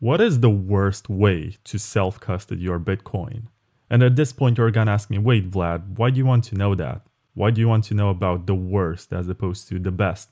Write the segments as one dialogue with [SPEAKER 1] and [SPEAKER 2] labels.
[SPEAKER 1] What is the worst way to self-custody your Bitcoin? And at this point, you're gonna ask me, wait, Vlad, why do you want to know that? Why do you want to know about the worst as opposed to the best?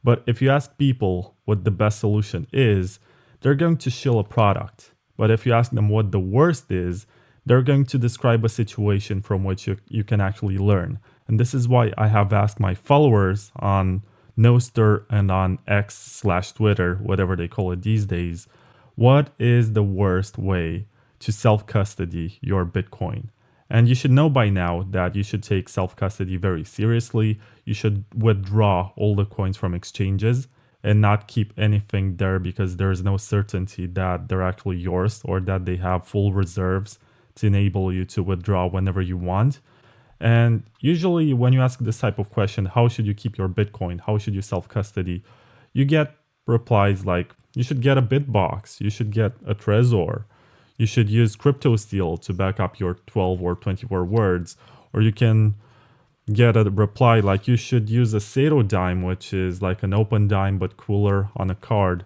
[SPEAKER 1] But if you ask people what the best solution is, they're going to shill a product. But if you ask them what the worst is, they're going to describe a situation from which you can actually learn. And this is why I have asked my followers on Nostr and on X/Twitter, whatever they call it these days, what is the worst way to self-custody your Bitcoin? And you should know by now that you should take self-custody very seriously. You should withdraw all the coins from exchanges and not keep anything there because there is no certainty that they're actually yours or that they have full reserves to enable you to withdraw whenever you want. And usually when you ask this type of question, how should you keep your Bitcoin? How should you self-custody? You get replies like, you should get a Bitbox, you should get a Trezor, you should use CryptoSteel to back up your 12 or 24 words, or you can get a reply like you should use a Tsartoshi, which is like an Opendime but cooler on a card.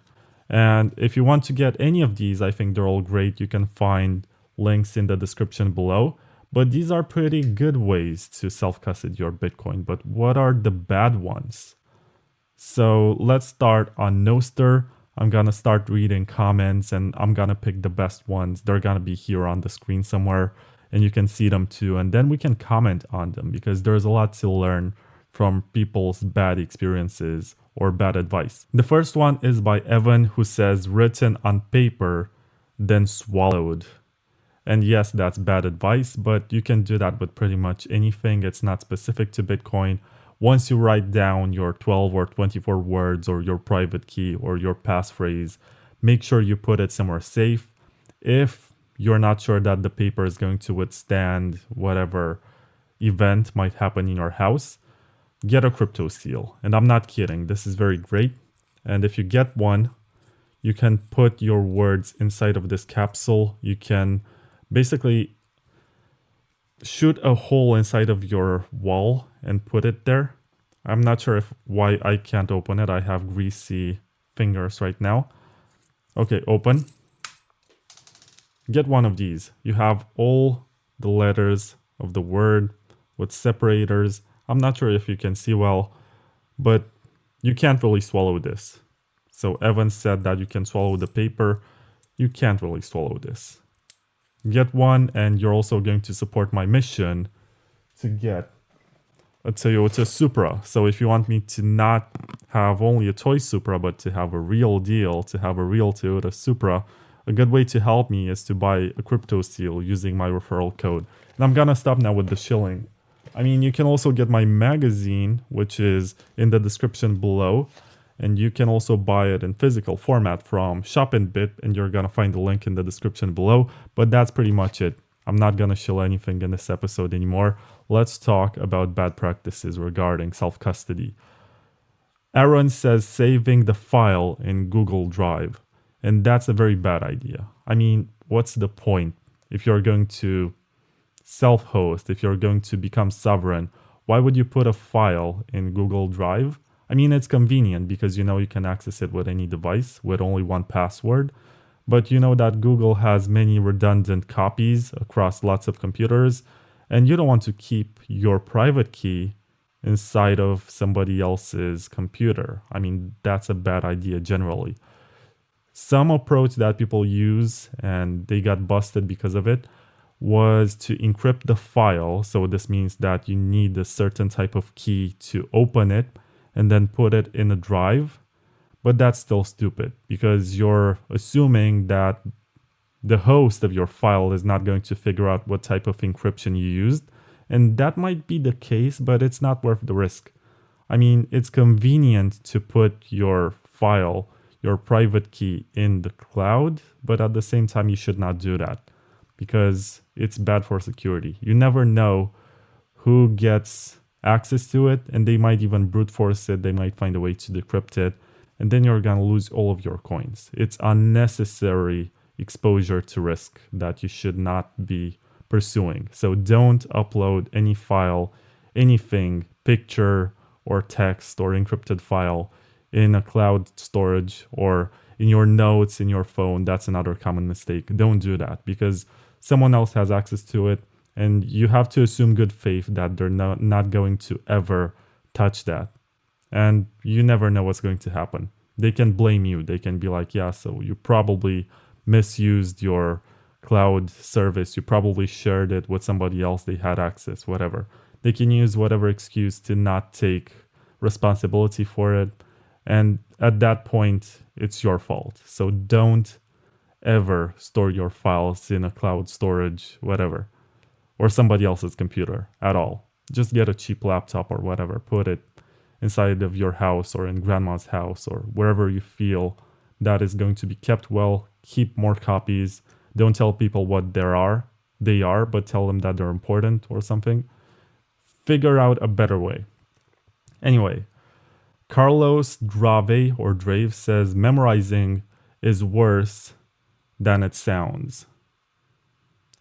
[SPEAKER 1] And if you want to get any of these, I think they're all great. You can find links in the description below. But these are pretty good ways to self-custody your Bitcoin. But what are the bad ones? So let's start on Nostr. I'm gonna start reading comments and I'm gonna pick the best ones. They're gonna be here on the screen somewhere and you can see them too. And then we can comment on them because there's a lot to learn from people's bad experiences or bad advice. The first one is by Evan, who says written on paper, then swallowed. And yes, that's bad advice, but you can do that with pretty much anything. It's not specific to Bitcoin. Once you write down your 12 or 24 words or your private key or your passphrase, make sure you put it somewhere safe. If you're not sure that the paper is going to withstand whatever event might happen in your house, get a CryptoSteel. And I'm not kidding, this is very great. And if you get one, you can put your words inside of this capsule. You can basically shoot a hole inside of your wall and put it there. I'm not sure why I can't open it. I have greasy fingers right now. Okay, open. Get one of these. You have all the letters of the word with separators. I'm not sure if you can see well, but you can't really swallow this. So Evan said that you can swallow the paper. You can't really swallow this. Get one, and you're also going to support my mission to get a Toyota Supra. So if you want me to not have only a toy Supra, but to have a real deal, to have a real Toyota Supra, a good way to help me is to buy a CryptoSteel using my referral code. And I'm gonna stop now with the shilling. I mean, you can also get my magazine, which is in the description below. And you can also buy it in physical format from Shop and Bit, and you're gonna find the link in the description below. But that's pretty much it. I'm not gonna shill anything in this episode anymore. Let's talk about bad practices regarding self-custody. Aron says saving the file in Google Drive, and that's a very bad idea. I mean, what's the point? If you're going to self-host, if you're going to become sovereign, why would you put a file in Google Drive? I mean, it's convenient because you know you can access it with any device with only one password, but you know that Google has many redundant copies across lots of computers, and you don't want to keep your private key inside of somebody else's computer. I mean, that's a bad idea generally. Some approach that people use, and they got busted because of it, was to encrypt the file. So this means that you need a certain type of key to open it and then put it in a drive. But that's still stupid because you're assuming that the host of your file is not going to figure out what type of encryption you used. And that might be the case, but it's not worth the risk. I mean, it's convenient to put your file, your private key in the cloud, but at the same time, you should not do that because it's bad for security. You never know who gets access to it, and they might even brute force it. They might find a way to decrypt it, and then you're going to lose all of your coins. It's unnecessary exposure to risk that you should not be pursuing. So don't upload any file, anything, picture or text or encrypted file in a cloud storage or in your notes, in your phone. That's another common mistake. Don't do that because someone else has access to it, and you have to assume good faith that they're not going to ever touch that. And you never know what's going to happen. They can blame you. They can be like, yeah, so you probably misused your cloud service. You probably shared it with somebody else. They had access, whatever. They can use whatever excuse to not take responsibility for it. And at that point, it's your fault. So don't ever store your files in a cloud storage, whatever, or somebody else's computer at all. Just get a cheap laptop or whatever. Put it inside of your house or in grandma's house or wherever you feel that is going to be kept well. Keep more copies. Don't tell people what they are, but tell them that they're important or something. Figure out a better way. Anyway, Carlos Drave says memorizing is worse than it sounds.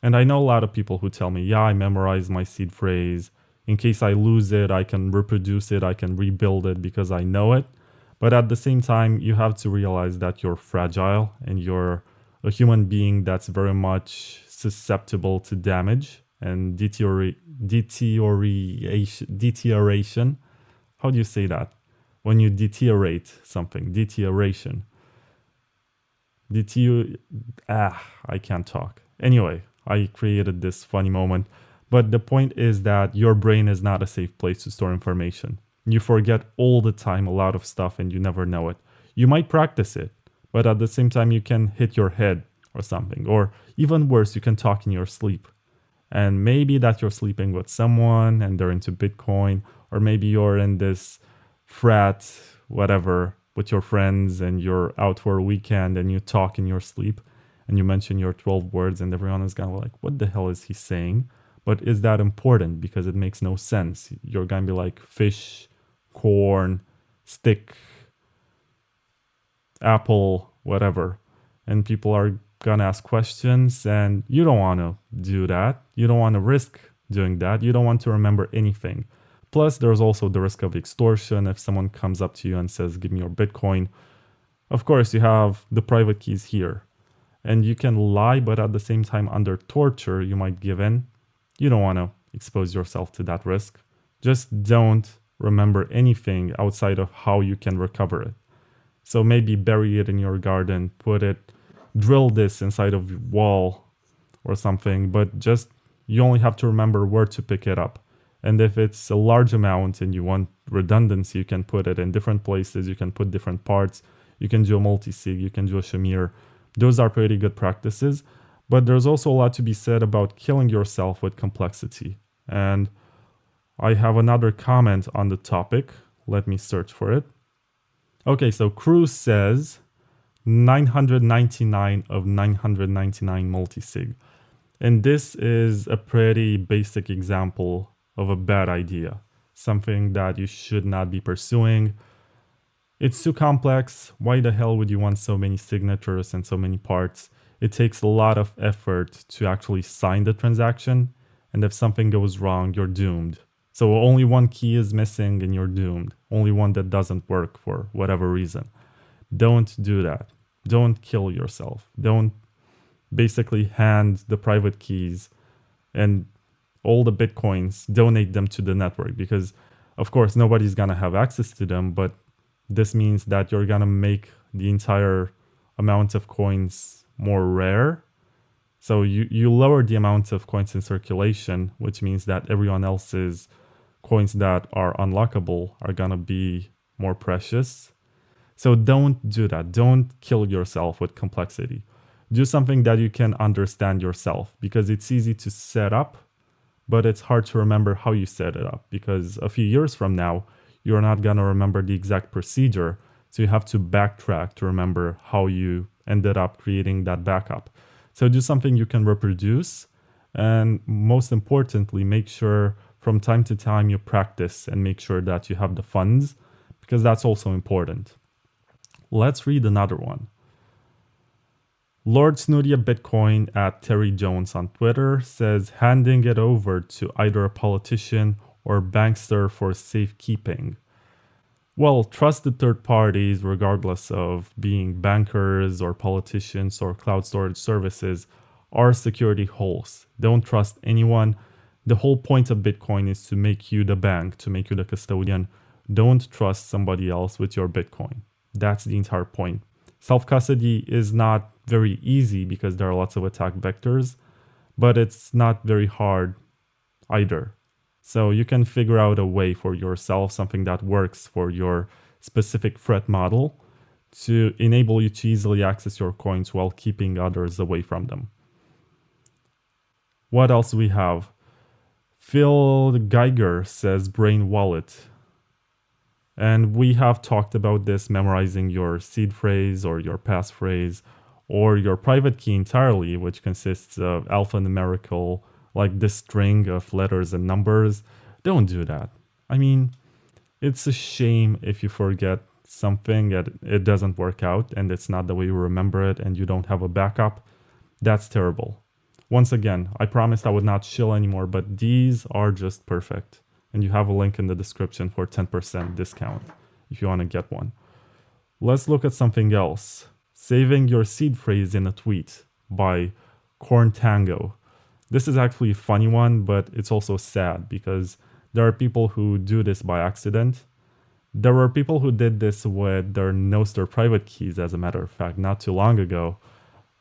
[SPEAKER 1] And I know a lot of people who tell me, yeah, I memorize my seed phrase. In case I lose it, I can reproduce it, I can rebuild it because I know it. But at the same time, you have to realize that you're fragile and you're a human being that's very much susceptible to damage and deterioration. How do you say that? When you deteriorate something, deterioration. I can't talk. Anyway, I created this funny moment. But the point is that your brain is not a safe place to store information. You forget all the time a lot of stuff and you never know it. You might practice it, but at the same time you can hit your head or something. Or even worse, you can talk in your sleep. And maybe that you're sleeping with someone and they're into Bitcoin, or maybe you're in this frat, whatever, with your friends and you're out for a weekend and you talk in your sleep and you mention your 12 words and everyone is gonna be like, what the hell is he saying? But is that important? Because it makes no sense. You're gonna be like fish, corn, stick, apple, whatever. And people are gonna ask questions and you don't wanna do that. You don't wanna risk doing that. You don't want to remember anything. Plus, there's also the risk of extortion. If someone comes up to you and says, give me your Bitcoin, of course you have the private keys here. And you can lie, but at the same time, under torture, you might give in. You don't want to expose yourself to that risk. Just don't remember anything outside of how you can recover it. So maybe bury it in your garden, drill this inside of your wall or something, but just you only have to remember where to pick it up. And if it's a large amount and you want redundancy, you can put it in different places, you can put different parts, you can do a multisig, you can do a shamir. Those are pretty good practices. But there's also a lot to be said about killing yourself with complexity. And I have another comment on the topic. Let me search for it. Okay, so Kruw says 999 of 999 multisig. And this is a pretty basic example of a bad idea. Something that you should not be pursuing. It's too complex. Why the hell would you want so many signatures and so many parts? It takes a lot of effort to actually sign the transaction, and if something goes wrong, you're doomed. So only one key is missing and you're doomed. Only one that doesn't work for whatever reason. Don't do that. Don't kill yourself. Don't basically hand the private keys and all the Bitcoins, donate them to the network because, of course, nobody's gonna have access to them, but this means that you're gonna make the entire amount of coins more rare. So you lower the amount of coins in circulation, which means that everyone else's coins that are unlockable are gonna be more precious. So don't do that. Don't kill yourself with complexity. Do something that you can understand yourself because it's easy to set up, but it's hard to remember how you set it up because a few years from now, you're not gonna remember the exact procedure. So you have to backtrack to remember how you ended up creating that backup. So do something you can reproduce. And most importantly, make sure from time to time you practice and make sure that you have the funds because that's also important. Let's read another one. Lord Snooty of Bitcoin at Terry Jones on Twitter says handing it over to either a politician or bankster for safekeeping. Well, trusted third parties, regardless of being bankers or politicians or cloud storage services, are security holes. Don't trust anyone. The whole point of Bitcoin is to make you the bank, to make you the custodian. Don't trust somebody else with your Bitcoin. That's the entire point. Self custody is not very easy because there are lots of attack vectors, but it's not very hard either. So you can figure out a way for yourself, something that works for your specific threat model to enable you to easily access your coins while keeping others away from them. What else do we have? Phil Geiger says Brain Wallet. And we have talked about this, memorizing your seed phrase or your passphrase or your private key entirely, which consists of alphanumerical, like this string of letters and numbers. Don't do that. I mean, it's a shame if you forget something and it doesn't work out and it's not the way you remember it and you don't have a backup. That's terrible. Once again, I promised I would not shill anymore, but these are just perfect. And you have a link in the description for 10% discount if you want to get one. Let's look at something else. Saving your seed phrase in a tweet by Corntango. This is actually a funny one, but it's also sad because there are people who do this by accident. There were people who did this with their Nostr private keys, as a matter of fact, not too long ago.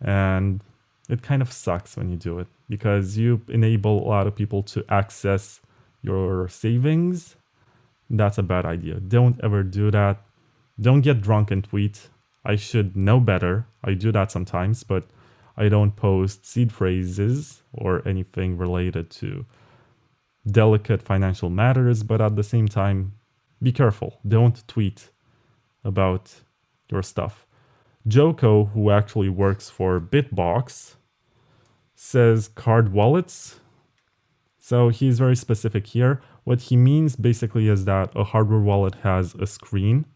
[SPEAKER 1] And it kind of sucks when you do it because you enable a lot of people to access your savings. That's a bad idea. Don't ever do that. Don't get drunk and tweet. I should know better. I do that sometimes, but I don't post seed phrases or anything related to delicate financial matters. But at the same time, be careful. Don't tweet about your stuff. Joko, who actually works for Bitbox, says card wallets. So he's very specific here. What he means basically is that a hardware wallet has a screen.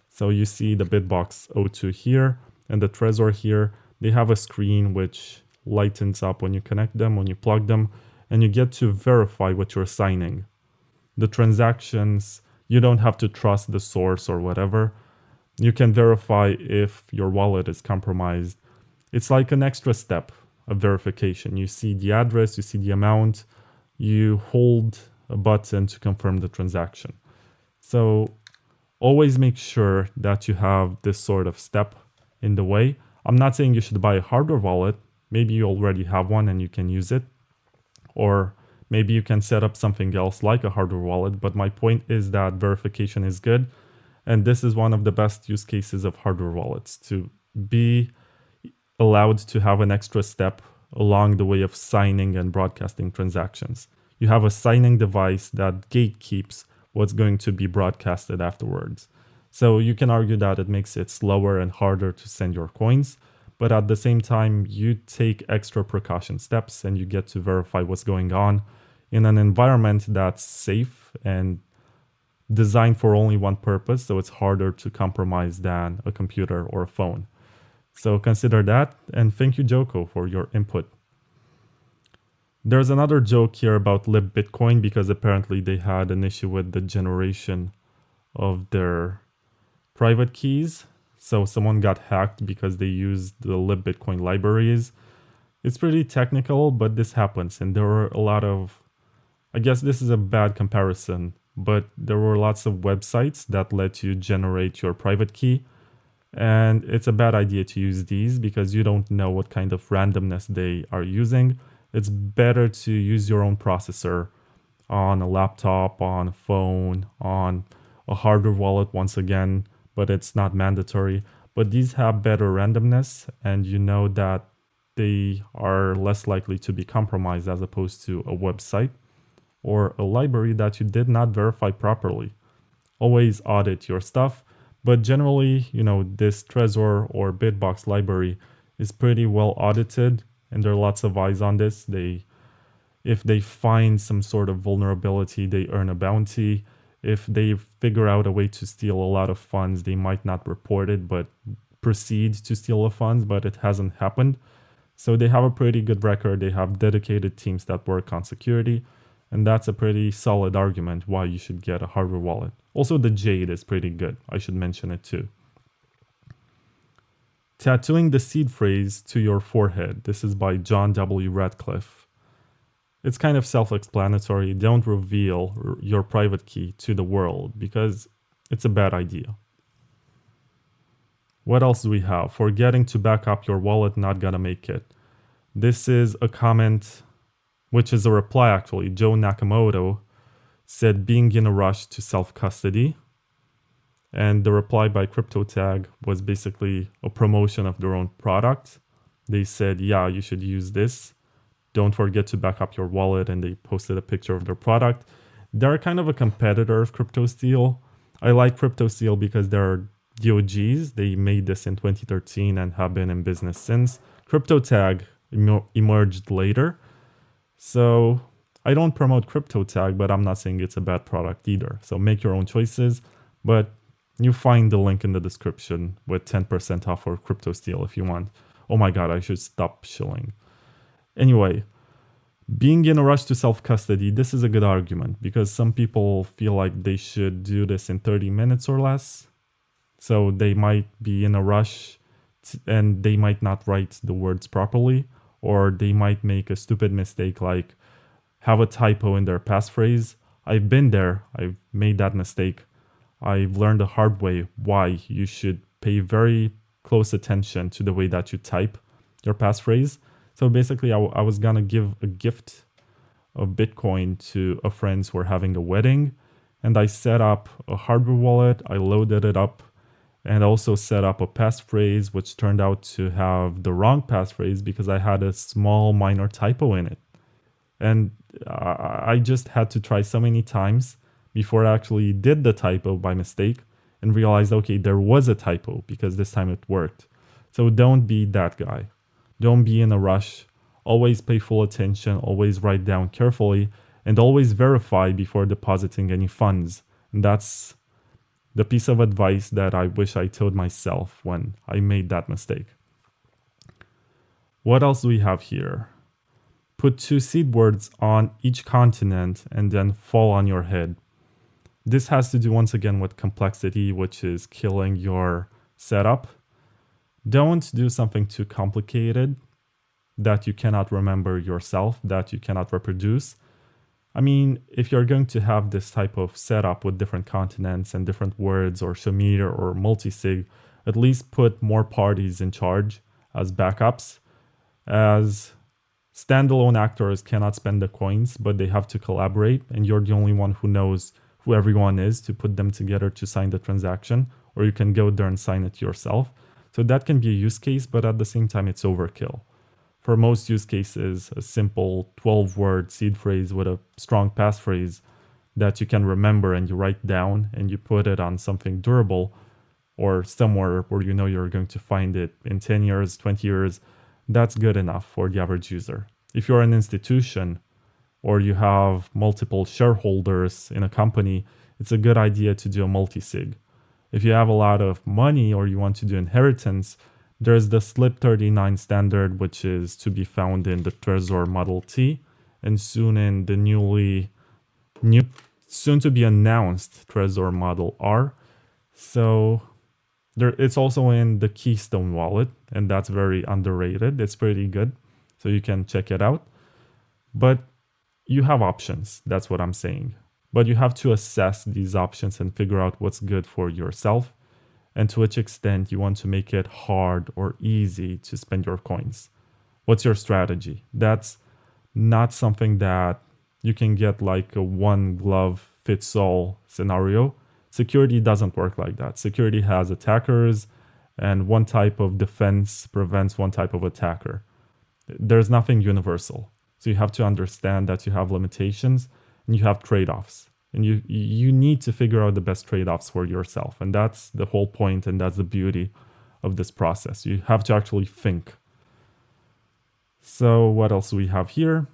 [SPEAKER 1] So you see the Bitbox O2 here and the Trezor here. They have a screen which lightens up when you connect them, when you plug them, and you get to verify what you're signing. The transactions, you don't have to trust the source or whatever. You can verify if your wallet is compromised. It's like an extra step of verification. You see the address, you see the amount, you hold a button to confirm the transaction. So always make sure that you have this sort of step in the way. I'm not saying you should buy a hardware wallet. Maybe you already have one and you can use it. Or maybe you can set up something else like a hardware wallet. But my point is that verification is good. And this is one of the best use cases of hardware wallets, to be allowed to have an extra step along the way of signing and broadcasting transactions. You have a signing device that gatekeeps what's going to be broadcasted afterwards. So you can argue that it makes it slower and harder to send your coins, but at the same time, you take extra precaution steps and you get to verify what's going on in an environment that's safe and designed for only one purpose, so it's harder to compromise than a computer or a phone. So consider that, and thank you, Joko, for your input. There's another joke here about Libbitcoin because apparently they had an issue with the generation of their private keys. So someone got hacked because they used the Libbitcoin libraries. It's pretty technical, but this happens, and there were a lot of, I guess this is a bad comparison, but there were lots of websites that let you generate your private key. And it's a bad idea to use these because you don't know what kind of randomness they are using. It's better to use your own processor on a laptop, on a phone, on a hardware wallet once again, but it's not mandatory. But these have better randomness, and you know that they are less likely to be compromised as opposed to a website or a library that you did not verify properly. Always audit your stuff. But generally, this Trezor or Bitbox library is pretty well audited, and there are lots of eyes on this. If they find some sort of vulnerability, they earn a bounty. If they figure out a way to steal a lot of funds, they might not report it, but proceed to steal the funds, but it hasn't happened. So they have a pretty good record. They have dedicated teams that work on security, And that's a pretty solid argument why you should get a hardware wallet. Also, the Jade is pretty good. I should mention it too. Tattooing the seed phrase to your forehead. This is by John W. Ratcliff. It's kind of self-explanatory. Don't reveal your private key to the world because it's a bad idea. What else do we have? Forgetting to back up your wallet, not gonna make it. This is a comment, which is a reply actually. Joe Nakamoto said being in a rush to self-custody. And the reply by CryptoTag was basically a promotion of their own product. They said, yeah, you should use this. Don't forget to back up your wallet. And they posted a picture of their product. They're kind of a competitor of CryptoSteel. I like CryptoSteel because they're DOGs. They made this in 2013 and have been in business since. CryptoTag emerged later. So I don't promote CryptoTag, but I'm not saying it's a bad product either. So make your own choices. But you find the link in the description with 10% off for CryptoSteel if you want. Oh my god, I should stop shilling. Anyway, being in a rush to self-custody, this is a good argument because some people feel like they should do this in 30 minutes or less. So they might be in a rush and they might not write the words properly, or they might make a stupid mistake like have a typo in their passphrase. I've been there. I've made that mistake. I've learned the hard way why you should pay very close attention to the way that you type your passphrase. So basically, I was gonna give a gift of Bitcoin to a friend who were having a wedding, and I set up a hardware wallet, I loaded it up, and also set up a passphrase, which turned out to have the wrong passphrase because I had a small minor typo in it. And I just had to try so many times before I actually did the typo by mistake and realized, okay, there was a typo because this time it worked. So don't be that guy. Don't be in a rush. Always pay full attention, always write down carefully, and always verify before depositing any funds. And that's the piece of advice that I wish I told myself when I made that mistake. What else do we have here? Put 2 seed words on each continent and then fall on your head. This has to do once again with complexity, which is killing your setup. Don't do something too complicated that you cannot remember yourself, that you cannot reproduce. I mean, if you're going to have this type of setup with different continents and different words or Shamir or multisig, at least put more parties in charge as backups. As standalone actors cannot spend the coins, but they have to collaborate, and you're the only one who knows who everyone is to put them together to sign the transaction, or you can go there and sign it yourself. So that can be a use case, but at the same time, it's overkill. For most use cases, a simple 12-word seed phrase with a strong passphrase that you can remember and you write down and you put it on something durable or somewhere where you know you're going to find it in 10 years, 20 years, that's good enough for the average user. If you're an institution, or you have multiple shareholders in a company, it's a good idea to do a multisig. If you have a lot of money or you want to do inheritance, there's the SLIP 39 standard, which is to be found in the Trezor Model T, and soon in the soon to be announced Trezor Model R. So it's also in the Keystone wallet, and that's very underrated. It's pretty good, so you can check it out. But you have options, that's what I'm saying. But you have to assess these options and figure out what's good for yourself and to which extent you want to make it hard or easy to spend your coins. What's your strategy? That's not something that you can get like a one glove fits all scenario. Security doesn't work like that. Security has attackers, and one type of defense prevents one type of attacker. There's nothing universal. So you have to understand that you have limitations and you have trade-offs. And you need to figure out the best trade-offs for yourself. And that's the whole point, and that's the beauty of this process. You have to actually think. So what else do we have here?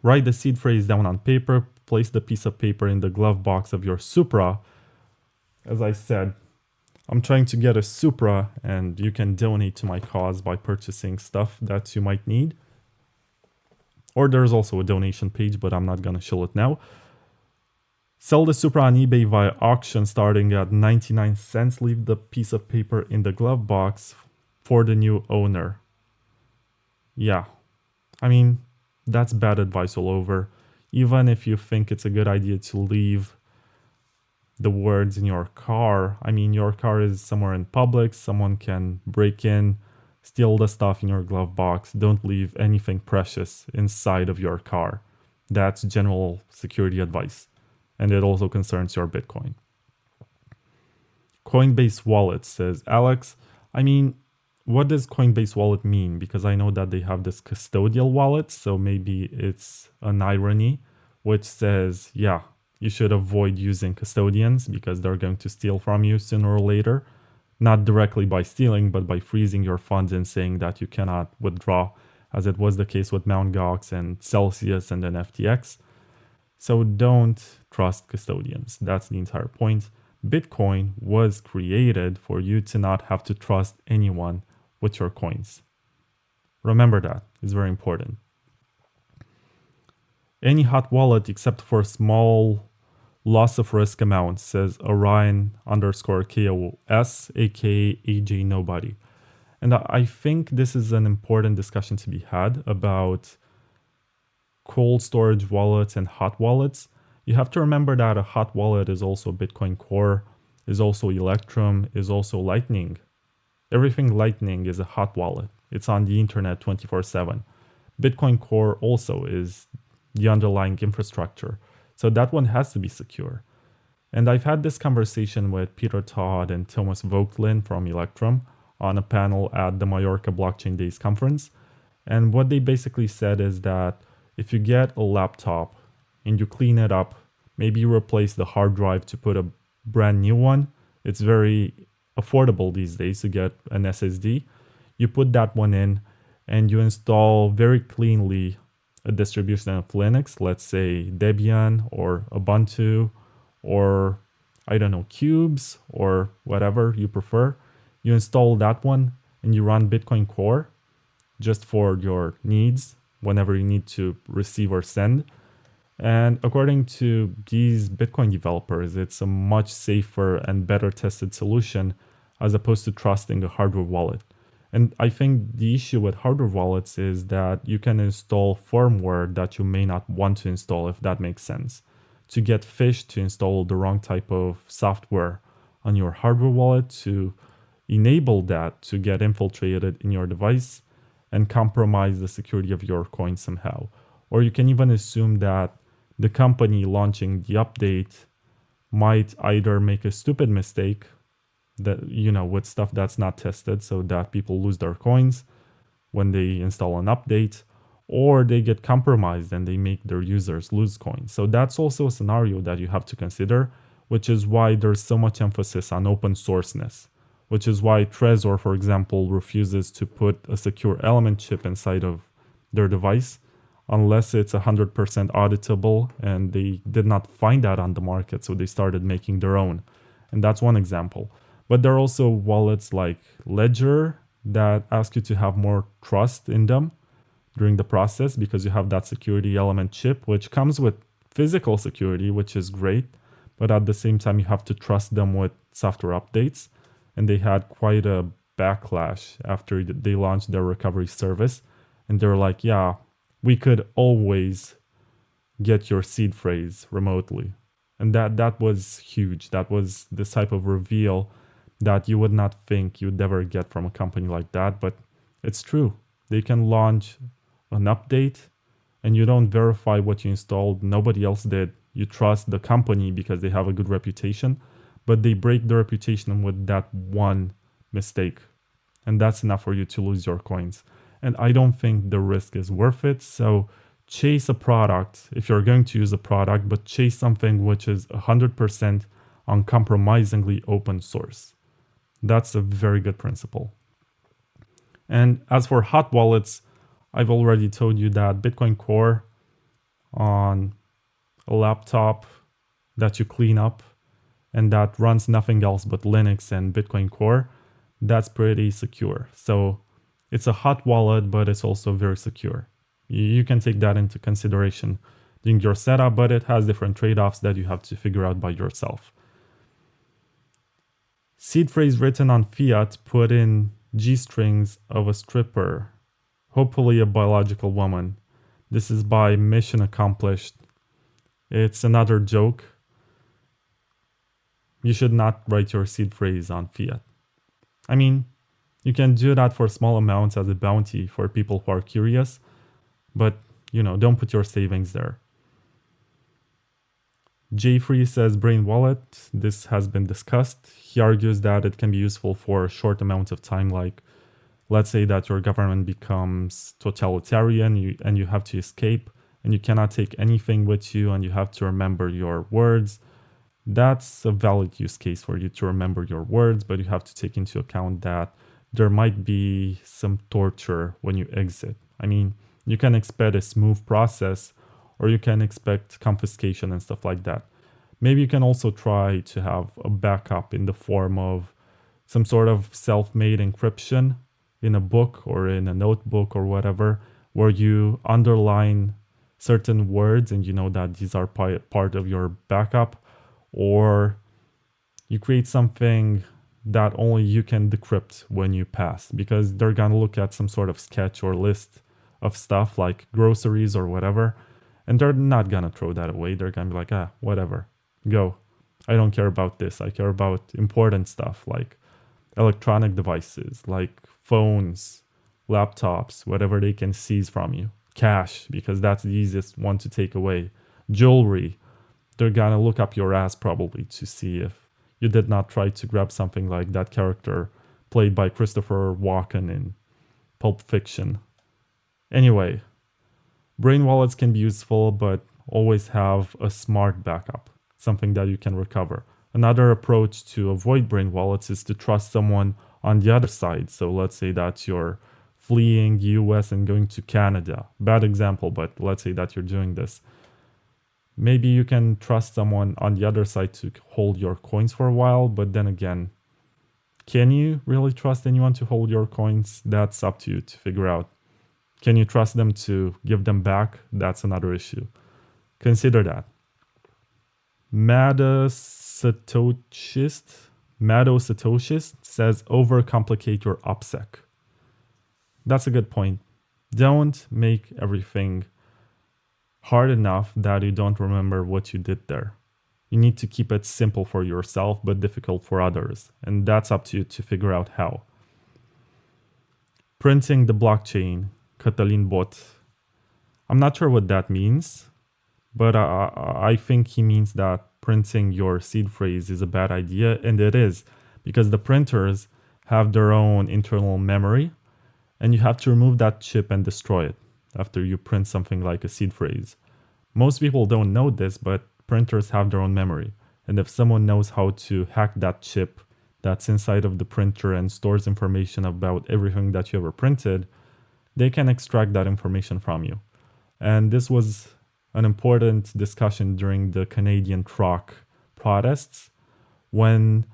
[SPEAKER 1] Write the seed phrase down on paper. Place the piece of paper in the glove box of your Supra. As I said, I'm trying to get a Supra, and you can donate to my cause by purchasing stuff that you might need. Or there's also a donation page, but I'm not gonna show it now. Sell the Supra on eBay via auction starting at 99 cents. Leave the piece of paper in the glove box for the new owner. Yeah, I mean, that's bad advice all over. Even if you think it's a good idea to leave the words in your car, I mean, your car is somewhere in public, someone can break in, steal the stuff in your glove box. Don't leave anything precious inside of your car. That's general security advice. And it also concerns your Bitcoin. Coinbase Wallet, says Alex. I mean, what does Coinbase Wallet mean? Because I know that they have this custodial wallet, so maybe it's an irony, which says, yeah, you should avoid using custodians because they're going to steal from you sooner or later. Not directly by stealing, but by freezing your funds and saying that you cannot withdraw, as it was the case with Mt. Gox and Celsius and then FTX. So don't trust custodians. That's the entire point. Bitcoin was created for you to not have to trust anyone with your coins. Remember that. It's very important. Any hot wallet except for small loss of risk amounts, says Orion_KOS, aka AJ Nobody. And I think this is an important discussion to be had about cold storage wallets and hot wallets. You have to remember that a hot wallet is also Bitcoin Core, is also Electrum, is also Lightning. Everything Lightning is a hot wallet. It's on the internet 24/7. Bitcoin Core also is the underlying infrastructure. So that one has to be secure. And I've had this conversation with Peter Todd and Thomas Voigtlin from Electrum on a panel at the Mallorca Blockchain Days conference. And what they basically said is that if you get a laptop and you clean it up, maybe you replace the hard drive to put a brand new one. It's very affordable these days to get an SSD. You put that one in and you install very cleanly a distribution of Linux, let's say Debian or Ubuntu or I don't know, Cubes or whatever you prefer. You install that one and you run Bitcoin Core just for your needs whenever you need to receive or send. And according to these Bitcoin developers, it's a much safer and better tested solution as opposed to trusting a hardware wallet. And I think the issue with hardware wallets is that you can install firmware that you may not want to install, if that makes sense. To get phished, to install the wrong type of software on your hardware wallet, to enable that to get infiltrated in your device and compromise the security of your coin somehow. Or you can even assume that the company launching the update might either make a stupid mistake that, you know, with stuff that's not tested so that people lose their coins when they install an update, or they get compromised and they make their users lose coins. So that's also a scenario that you have to consider, which is why there's so much emphasis on open sourceness, which is why Trezor, for example, refuses to put a secure element chip inside of their device unless it's 100% auditable, and they did not find that on the market, so they started making their own. And that's one example. But there are also wallets like Ledger that ask you to have more trust in them during the process because you have that security element chip, which comes with physical security, which is great. But at the same time, you have to trust them with software updates. And they had quite a backlash after they launched their recovery service. And they were like, yeah, we could always get your seed phrase remotely. And that was huge. That was the type of reveal that you would not think you'd ever get from a company like that, but it's true. They can launch an update and you don't verify what you installed. Nobody else did. You trust the company because they have a good reputation, but they break the reputation with that one mistake. And that's enough for you to lose your coins. And I don't think the risk is worth it. So chase a product if you're going to use a product, but chase something which is 100% uncompromisingly open source. That's a very good principle. And as for hot wallets, I've already told you that Bitcoin Core on a laptop that you clean up and that runs nothing else but Linux and Bitcoin Core, that's pretty secure. So it's a hot wallet, but it's also very secure. You can take that into consideration during your setup, but it has different trade-offs that you have to figure out by yourself. Seed phrase written on fiat put in G-strings of a stripper, hopefully a biological woman. This is by Mission Accomplished. It's another joke. You should not write your seed phrase on fiat. I mean, you can do that for small amounts as a bounty for people who are curious, but, don't put your savings there. Jeffrey says Brain Wallet. This has been discussed. He argues that it can be useful for a short amount of time, like let's say that your government becomes totalitarian and you have to escape and you cannot take anything with you and you have to remember your words. That's a valid use case for you to remember your words, but you have to take into account that there might be some torture when you exit. I mean, you can expect a smooth process, or you can expect confiscation and stuff like that. Maybe you can also try to have a backup in the form of some sort of self-made encryption in a book or in a notebook or whatever, where you underline certain words and you know that these are part of your backup, or you create something that only you can decrypt when you pass, because they're gonna look at some sort of sketch or list of stuff like groceries or whatever, and they're not gonna throw that away. They're gonna be like, whatever, go. I don't care about this. I care about important stuff like electronic devices, like phones, laptops, whatever they can seize from you. Cash, because that's the easiest one to take away. Jewelry. They're gonna look up your ass probably to see if you did not try to grab something like that character played by Christopher Walken in Pulp Fiction. Anyway, brain wallets can be useful, but always have a smart backup, something that you can recover. Another approach to avoid brain wallets is to trust someone on the other side. So let's say that you're fleeing the US and going to Canada. Bad example, but let's say that you're doing this. Maybe you can trust someone on the other side to hold your coins for a while, but then again, can you really trust anyone to hold your coins? That's up to you to figure out. Can you trust them to give them back? That's another issue. Consider that. Madosatoshist says overcomplicate your opsec. That's a good point. Don't make everything hard enough that you don't remember what you did there. You need to keep it simple for yourself but difficult for others, and that's up to you to figure out how. Printing the blockchain, Catalin Bot. I'm not sure what that means, but I think he means that printing your seed phrase is a bad idea, and it is, because the printers have their own internal memory, and you have to remove that chip and destroy it after you print something like a seed phrase. Most people don't know this, but printers have their own memory, and if someone knows how to hack that chip that's inside of the printer and stores information about everything that you ever printed, they can extract that information from you. And this was an important discussion during the Canadian truck protests, when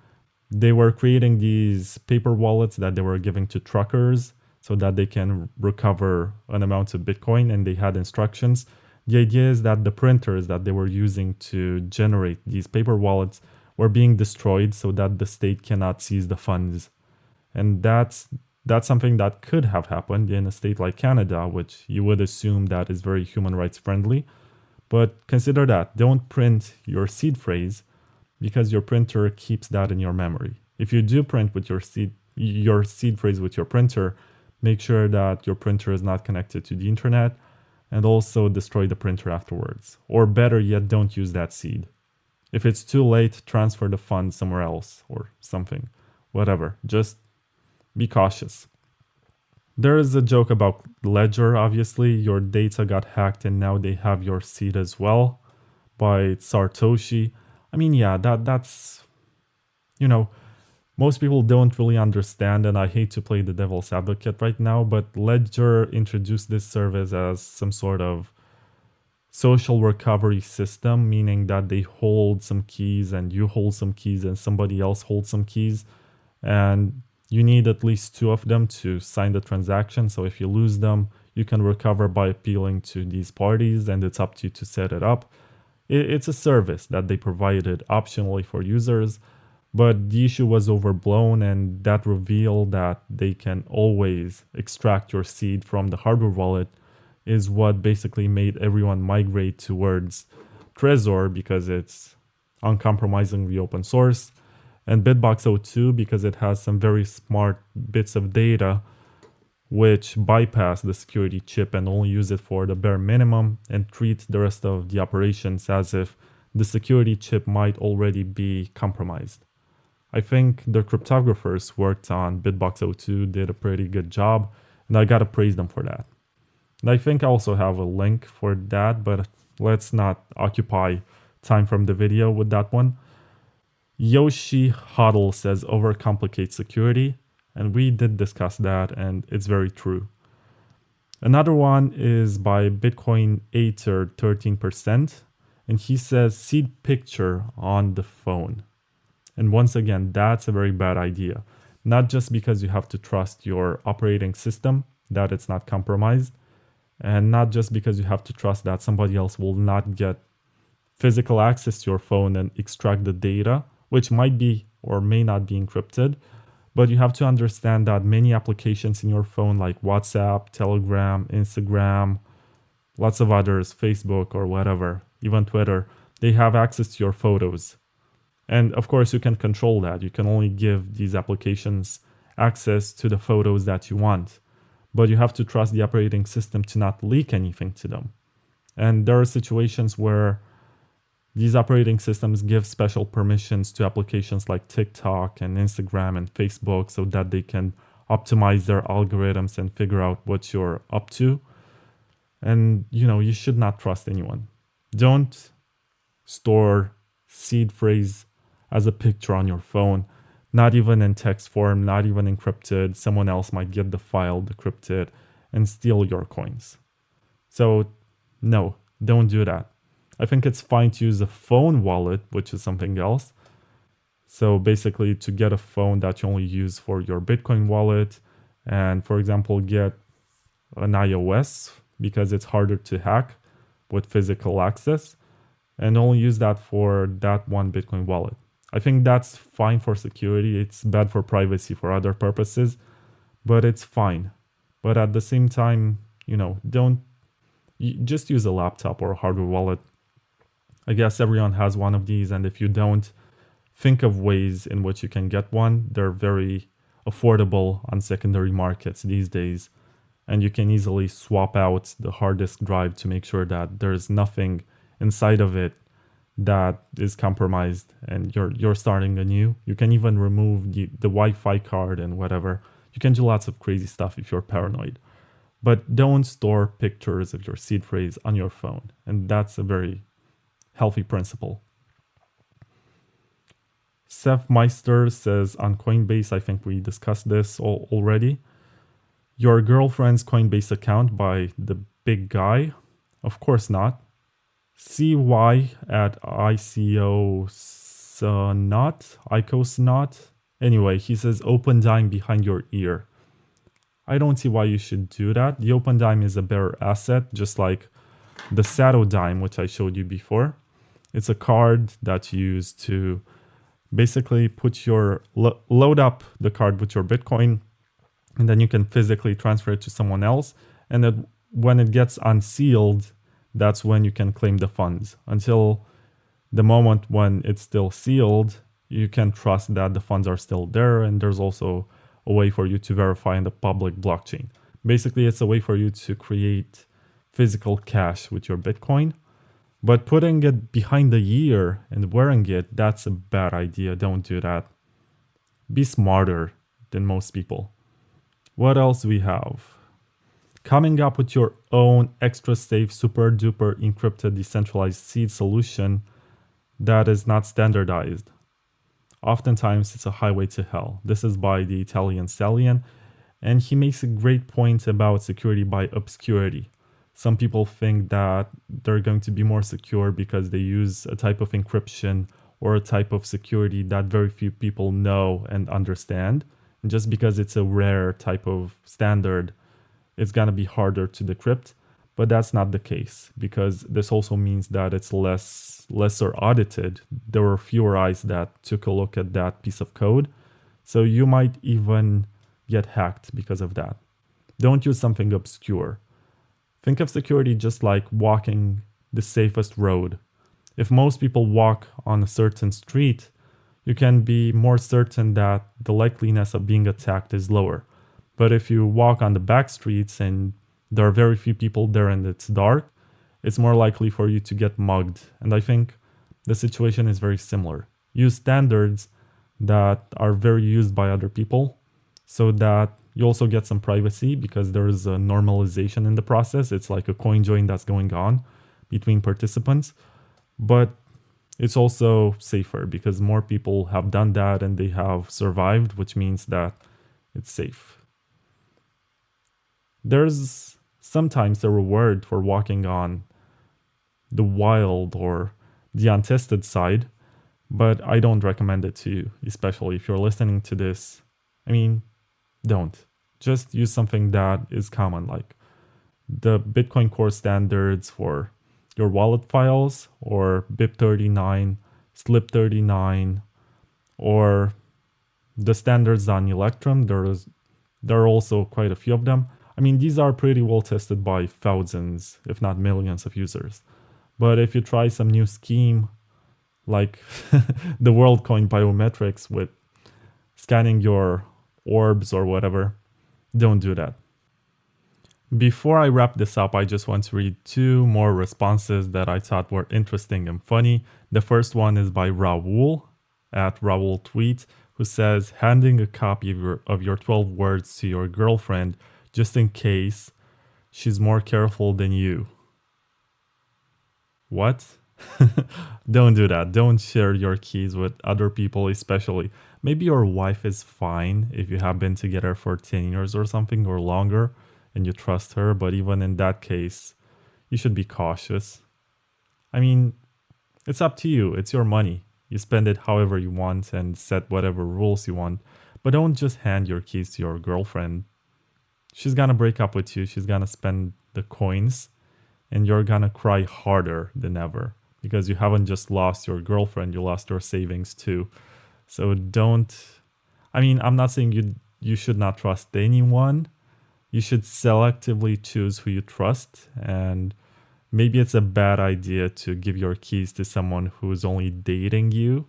[SPEAKER 1] they were creating these paper wallets that they were giving to truckers so that they can recover an amount of Bitcoin, and they had instructions. The idea is that the printers that they were using to generate these paper wallets were being destroyed so that the state cannot seize the funds. And that's something that could have happened in a state like Canada, which you would assume that is very human rights friendly. But consider that. Don't print your seed phrase, because your printer keeps that in your memory. If you do print with your seed phrase with your printer, make sure that your printer is not connected to the internet, and also destroy the printer afterwards. Or better yet, don't use that seed. If it's too late, transfer the funds somewhere else or something. Whatever. Just be cautious. There is a joke about Ledger, obviously. Your data got hacked and now they have your seed as well, by Tsartoshi. I mean, yeah, that's... most people don't really understand, and I hate to play the devil's advocate right now, but Ledger introduced this service as some sort of social recovery system, meaning that they hold some keys and you hold some keys and somebody else holds some keys, and You need at least 2 of them to sign the transaction. So if you lose them, you can recover by appealing to these parties, and it's up to you to set it up. It's a service that they provided optionally for users, but the issue was overblown, and that revealed that they can always extract your seed from the hardware wallet is what basically made everyone migrate towards Trezor because it's uncompromisingly open source, and Bitbox02 because it has some very smart bits of data which bypass the security chip and only use it for the bare minimum and treat the rest of the operations as if the security chip might already be compromised. I think the cryptographers worked on Bitbox02 did a pretty good job, and I gotta praise them for that. And I think I also have a link for that, but let's not occupy time from the video with that one. Yoshi HODL says overcomplicate security, and we did discuss that, and it's very true. Another one is by Bitcoinator 13%, and he says seed picture on the phone. And once again, that's a very bad idea. Not just because you have to trust your operating system, that it's not compromised, and not just because you have to trust that somebody else will not get physical access to your phone and extract the data, which might be or may not be encrypted, but you have to understand that many applications in your phone like WhatsApp, Telegram, Instagram, lots of others, Facebook or whatever, even Twitter, they have access to your photos. And of course you can control that. You can only give these applications access to the photos that you want, but you have to trust the operating system to not leak anything to them. And there are situations where these operating systems give special permissions to applications like TikTok and Instagram and Facebook so that they can optimize their algorithms and figure out what you're up to. And, you should not trust anyone. Don't store seed phrase as a picture on your phone, not even in text form, not even encrypted. Someone else might get the file decrypted and steal your coins. So, no, don't do that. I think it's fine to use a phone wallet, which is something else. So basically to get a phone that you only use for your Bitcoin wallet and, for example, get an iOS because it's harder to hack with physical access and only use that for that one Bitcoin wallet. I think that's fine for security. It's bad for privacy for other purposes, but it's fine. But at the same time, just use a laptop or a hardware wallet. I guess everyone has one of these, and if you don't, think of ways in which you can get one. They're very affordable on secondary markets these days, and you can easily swap out the hard disk drive to make sure that there's nothing inside of it that is compromised and you're starting anew. You can even remove the Wi-Fi card and whatever. You can do lots of crazy stuff if you're paranoid. But don't store pictures of your seed phrase on your phone, and that's a very healthy principle. Seth Meister says on Coinbase, I think we discussed this already. Your girlfriend's Coinbase account by the big guy? Of course not. CY at Icosanaut. Anyway, he says Opendime behind your ear. I don't see why you should do that. The Opendime is a better asset, just like the Tsartoshi, which I showed you before. It's a card that you use to basically put load up the card with your Bitcoin, and then you can physically transfer it to someone else. And then when it gets unsealed, that's when you can claim the funds. Until the moment when it's still sealed, you can trust that the funds are still there, and there's also a way for you to verify in the public blockchain. Basically, it's a way for you to create physical cash with your Bitcoin. But putting it behind the ear and wearing it, that's a bad idea. Don't do that. Be smarter than most people. What else do we have? Coming up with your own extra safe, super duper encrypted decentralized seed solution that is not standardized. Oftentimes it's a highway to hell. This is by the Italian Stallion, and he makes a great point about security by obscurity. Some people think that they're going to be more secure because they use a type of encryption or a type of security that very few people know and understand. And just because it's a rare type of standard, it's gonna be harder to decrypt. But that's not the case, because this also means that it's lesser audited. There were fewer eyes that took a look at that piece of code. So you might even get hacked because of that. Don't use something obscure. Think of security just like walking the safest road. If most people walk on a certain street, you can be more certain that the likeliness of being attacked is lower. But if you walk on the back streets and there are very few people there and it's dark, it's more likely for you to get mugged. And I think the situation is very similar. Use standards that are very used by other people so that you also get some privacy, because there is a normalization in the process. It's like a coin join that's going on between participants. But it's also safer because more people have done that and they have survived, which means that it's safe. There's sometimes a reward for walking on the wild or the untested side, but I don't recommend it to you, especially if you're listening to this. I mean, don't. Just use something that is common, like the Bitcoin core standards for your wallet files, or BIP39, SLIP39, or the standards on Electrum. There are also quite a few of them. I mean, these are pretty well tested by thousands, if not millions of users. But if you try some new scheme, like the WorldCoin biometrics with scanning your orbs or whatever, don't do that. Before I wrap this up, I just want to read two more responses that I thought were interesting and funny. The first one is by Raul, at Raul Tweet, who says, handing a copy of your 12 words to your girlfriend just in case she's more careful than you. What? Don't do that. Don't share your keys with other people, especially. Maybe your wife is fine if you have been together for 10 years or something or longer and you trust her, but even in that case, you should be cautious. I mean, it's up to you. It's your money. You spend it however you want and set whatever rules you want, but don't just hand your keys to your girlfriend. She's gonna break up with you. She's gonna spend the coins and you're gonna cry harder than ever because you haven't just lost your girlfriend, you lost your savings too. So don't, I mean, I'm not saying you should not trust anyone. You should selectively choose who you trust, and maybe it's a bad idea to give your keys to someone who's only dating you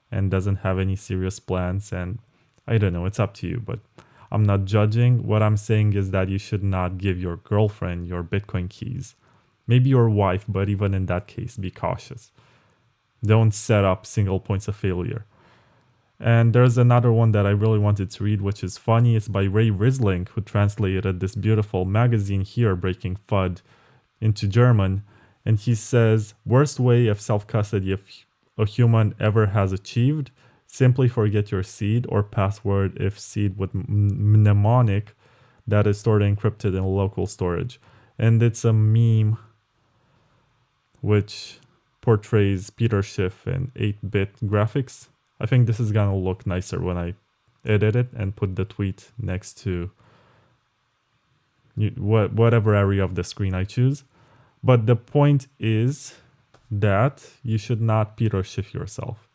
[SPEAKER 1] and doesn't have any serious plans. And I don't know, it's up to you, but I'm not judging. What I'm saying is that you should not give your girlfriend your Bitcoin keys. Maybe your wife, but even in that case, be cautious. Don't set up single points of failure. And there's another one that I really wanted to read, which is funny. It's by Ray Risling, who translated this beautiful magazine here, Breaking FUD, into German. And he says, worst way of self-custody a human ever has achieved, simply forget your seed or password if seed with mnemonic that is stored encrypted in local storage. And it's a meme which portrays Peter Schiff in 8-bit graphics. I think this is gonna look nicer when I edit it and put the tweet next to whatever area of the screen I choose. But the point is that you should not Peter Schiff yourself.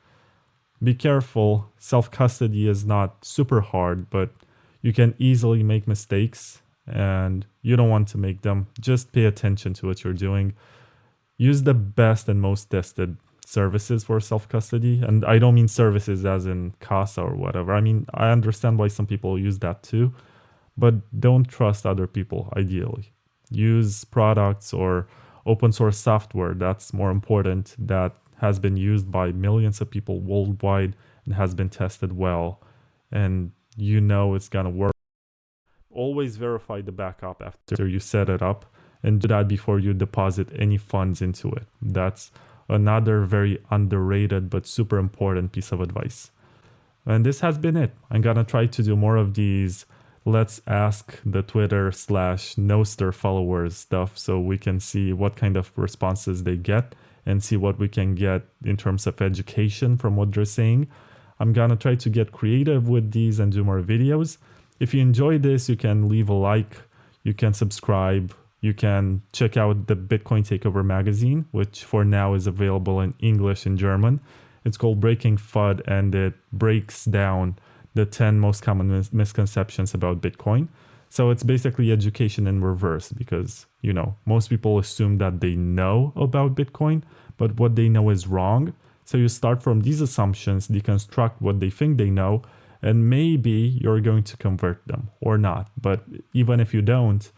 [SPEAKER 1] Be careful. Self-custody is not super hard, but you can easily make mistakes and you don't want to make them. Just pay attention to what you're doing. Use the best and most tested services for self-custody. And I don't mean services as in Casa or whatever. I mean, I understand why some people use that too, but don't trust other people, ideally. Use products or open source software that's more important, that has been used by millions of people worldwide and has been tested well, and you know it's gonna work. Always verify the backup after you set it up, and do that before you deposit any funds into it. That's another very underrated but super important piece of advice. And this has been it. I'm gonna try to do more of these let's ask the Twitter / Nostr followers stuff so we can see what kind of responses they get and see what we can get in terms of education from what they're saying. I'm gonna try to get creative with these and do more videos. If you enjoy this, you can leave a like, you can subscribe, you can check out the Bitcoin Takeover magazine, which for now is available in English and German. It's called Breaking FUD, and it breaks down the 10 most common misconceptions about Bitcoin. So it's basically education in reverse because, most people assume that they know about Bitcoin, but what they know is wrong. So you start from these assumptions, deconstruct what they think they know, and maybe you're going to convert them or not. But even if you don't,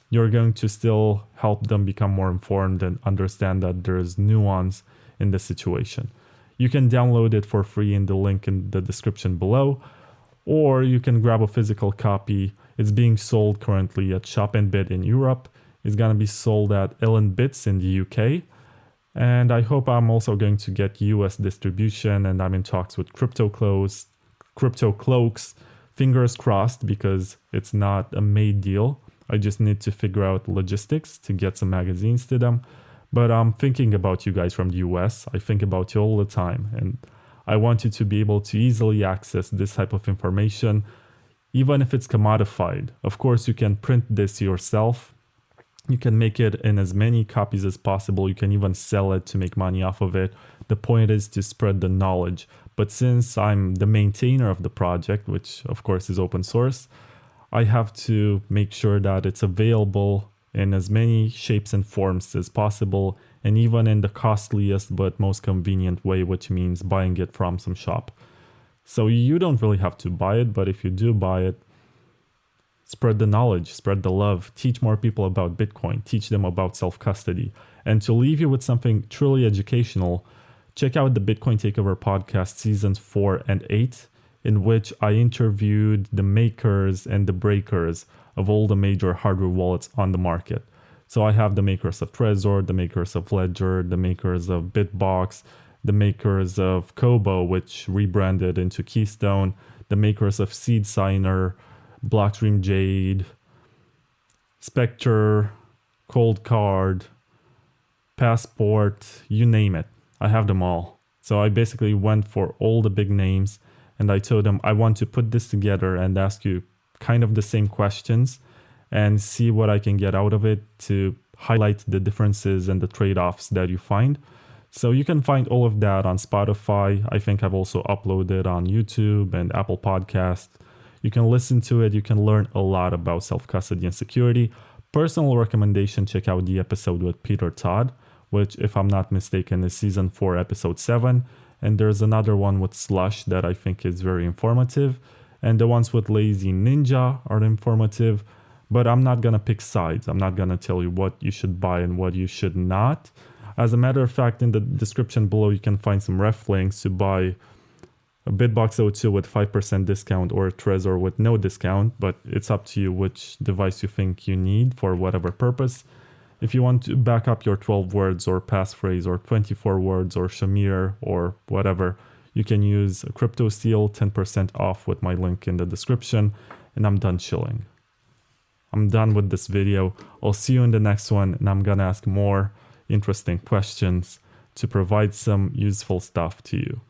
[SPEAKER 1] you're going to still help them become more informed and understand that there's nuance in the situation. You can download it for free in the link in the description below, or you can grab a physical copy. It's being sold currently at Shop and Bit in Europe. It's going to be sold at Ellen Bits in the UK. And I hope I'm also going to get US distribution, and I'm in talks with Crypto Cloaks. Fingers crossed, because it's not a made deal. I just need to figure out logistics to get some magazines to them. But I'm thinking about you guys from the US. I think about you all the time. And I want you to be able to easily access this type of information, even if it's commodified. Of course, you can print this yourself. You can make it in as many copies as possible. You can even sell it to make money off of it. The point is to spread the knowledge. But since I'm the maintainer of the project, which of course is open source, I have to make sure that it's available in as many shapes and forms as possible, and even in the costliest but most convenient way, which means buying it from some shop. So you don't really have to buy it, but if you do buy it, spread the knowledge, spread the love, teach more people about Bitcoin, teach them about self-custody. And to leave you with something truly educational, check out the Bitcoin Takeover podcast seasons 4 and 8, in which I interviewed the makers and the breakers of all the major hardware wallets on the market. So I have the makers of Trezor, the makers of Ledger, the makers of Bitbox, the makers of Kobo, which rebranded into Keystone, the makers of Seed Signer, Blockstream Jade, Spectre, Cold Card, Passport, you name it. I have them all. So I basically went for all the big names, and I told them I want to put this together and ask you kind of the same questions and see what I can get out of it to highlight the differences and the trade-offs that you find. So you can find all of that on Spotify. I think I've also uploaded on YouTube and Apple Podcasts. You can listen to it. You can learn a lot about self-custody and security. Personal recommendation, check out the episode with Peter Todd, which, if I'm not mistaken, is season 4, episode 7. And there's another one with Slush that I think is very informative. And the ones with Lazy Ninja are informative. But I'm not going to pick sides. I'm not going to tell you what you should buy and what you should not. As a matter of fact, in the description below, you can find some ref links to buy a Bitbox02 with 5% discount or a Trezor with no discount, but it's up to you which device you think you need for whatever purpose. If you want to back up your 12 words or passphrase or 24 words or Shamir or whatever, you can use a Crypto Seal 10% off with my link in the description, and I'm done chilling. I'm done with this video. I'll see you in the next one, and I'm gonna ask more interesting questions to provide some useful stuff to you.